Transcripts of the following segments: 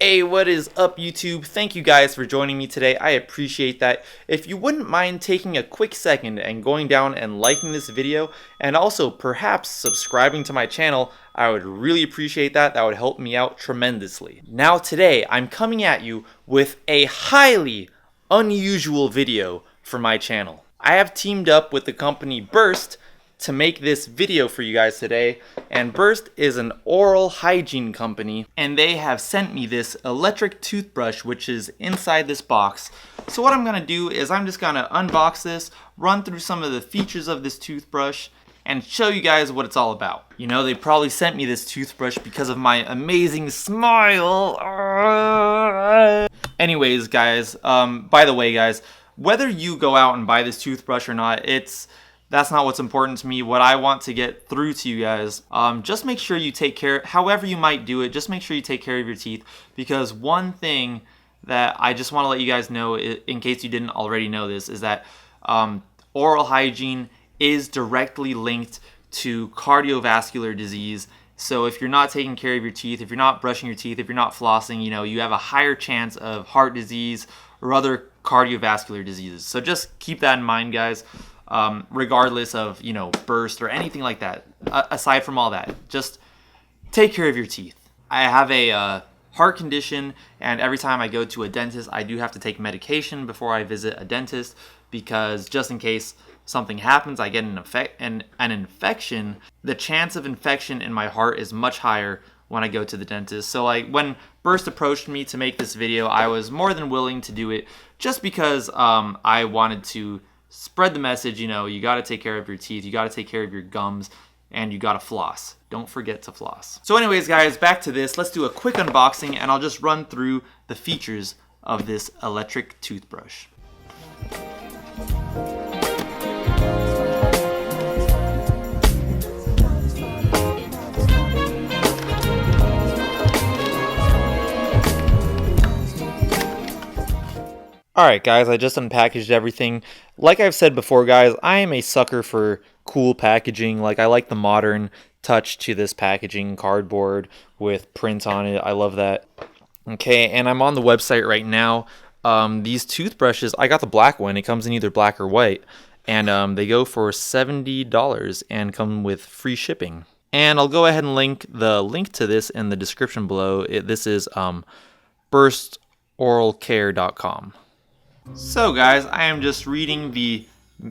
Hey, what is up, YouTube? Thank you guys for joining me today. I appreciate that. If you wouldn't mind taking a quick second and going down and liking this video, and also perhaps subscribing to my channel, I would really appreciate that. That would help me out tremendously. Now today, I'm coming at you with a highly unusual video for my channel. I have teamed up with the company Burst to make this video for you guys today, and Burst is an oral hygiene company, and they have sent me this electric toothbrush which is inside this box. So what I'm gonna do is I'm just gonna unbox this, run through some of the features of this toothbrush, and show you guys what it's all about. You know, they probably sent me this toothbrush because of my amazing smile. Anyways, guys, by the way, guys, whether you go out and buy this toothbrush or not, that's not what's important to me. What I want to get through to you guys, just make sure you take care, however you might do it, just make sure you take care of your teeth, because one thing that I just want to let you guys know, in case you didn't already know this, is that oral hygiene is directly linked to cardiovascular disease. So if you're not taking care of your teeth, if you're not brushing your teeth, if you're not flossing, you know, you have a higher chance of heart disease or other cardiovascular diseases. So just keep that in mind, guys. Regardless of, you know, Burst or anything like that. Aside from all that, just take care of your teeth. I have a heart condition, and every time I go to a dentist, I do have to take medication before I visit a dentist, because just in case something happens, I get an infection, the chance of infection in my heart is much higher when I go to the dentist. So like when Burst approached me to make this video, I was more than willing to do it, just because I wanted to spread the message. You know, you got to take care of your teeth, you got to take care of your gums, and you got to floss. Don't forget to floss. So anyways, guys, back to this. Let's do a quick unboxing, and I'll just run through the features of this electric toothbrush. Alright guys, I just unpackaged everything. Like I've said before, guys, I am a sucker for cool packaging. Like, I like the modern touch to this packaging, cardboard with print on it. I love that. Okay, and I'm on the website right now. These toothbrushes, I got the black one. It comes in either black or white. And they go for $70 and come with free shipping. And I'll go ahead and link to this in the description below. This is burstoralcare.com. So guys, I am just reading the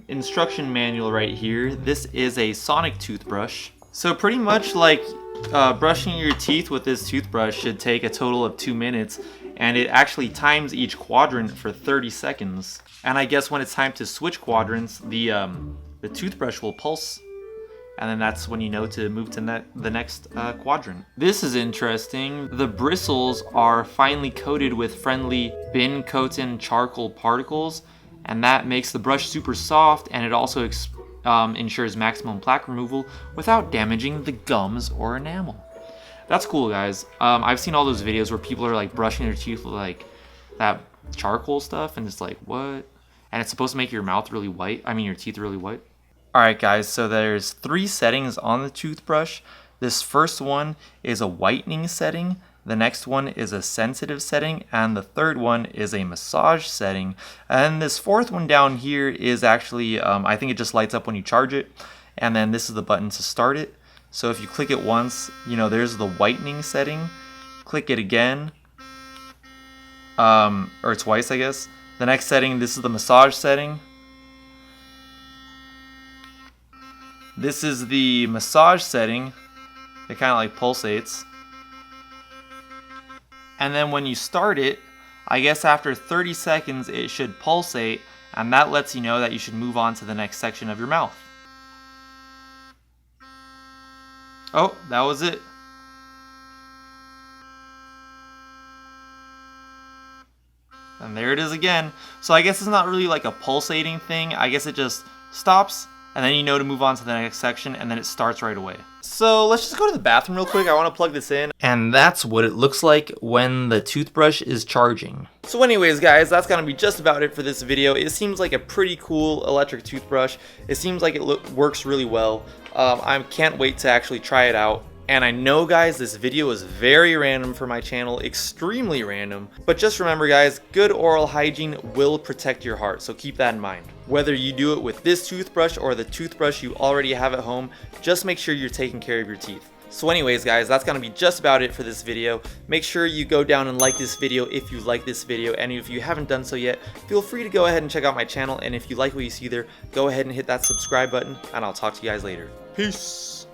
instruction manual right here. This is a sonic toothbrush. So pretty much like brushing your teeth with this toothbrush should take a total of 2 minutes, and it actually times each quadrant for 30 seconds. And I guess when it's time to switch quadrants, the toothbrush will pulse, and then that's when you know to move to the next quadrant. This is interesting. The bristles are finely coated with friendly bin-coated charcoal particles, and that makes the brush super soft, and it also ensures maximum plaque removal without damaging the gums or enamel. That's cool, guys. I've seen all those videos where people are like brushing their teeth with like that charcoal stuff, and it's like, what? And it's supposed to make your mouth really white. I mean, your teeth really white. Alright guys, so there's 3 settings on the toothbrush. This first one is a whitening setting, the next one is a sensitive setting, and the third one is a massage setting. And this fourth one down here is actually, I think it just lights up when you charge it, and then this is the button to start it. So if you click it once, you know, there's the whitening setting. Click it again, or twice I guess. The next setting, this is the massage setting. This is the massage setting. It kind of like pulsates. And then when you start it, I guess after 30 seconds it should pulsate, and that lets you know that you should move on to the next section of your mouth. Oh, that was it. And there it is again. So I guess it's not really like a pulsating thing. I guess it just stops, and then you know to move on to the next section, and then it starts right away. So let's just go to the bathroom real quick. I want to plug this in. And that's what it looks like when the toothbrush is charging. So anyways, guys, that's going to be just about it for this video. It seems like a pretty cool electric toothbrush. It seems like it works really well. I can't wait to actually try it out And I know guys, this video is very random for my channel, extremely random, but just remember guys, good oral hygiene will protect your heart, so keep that in mind. Whether you do it with this toothbrush or the toothbrush you already have at home, just make sure you're taking care of your teeth. So anyways guys, that's gonna be just about it for this video. Make sure you go down and like this video if you like this video, and if you haven't done so yet, feel free to go ahead and check out my channel, and if you like what you see there, go ahead and hit that subscribe button, and I'll talk to you guys later. Peace!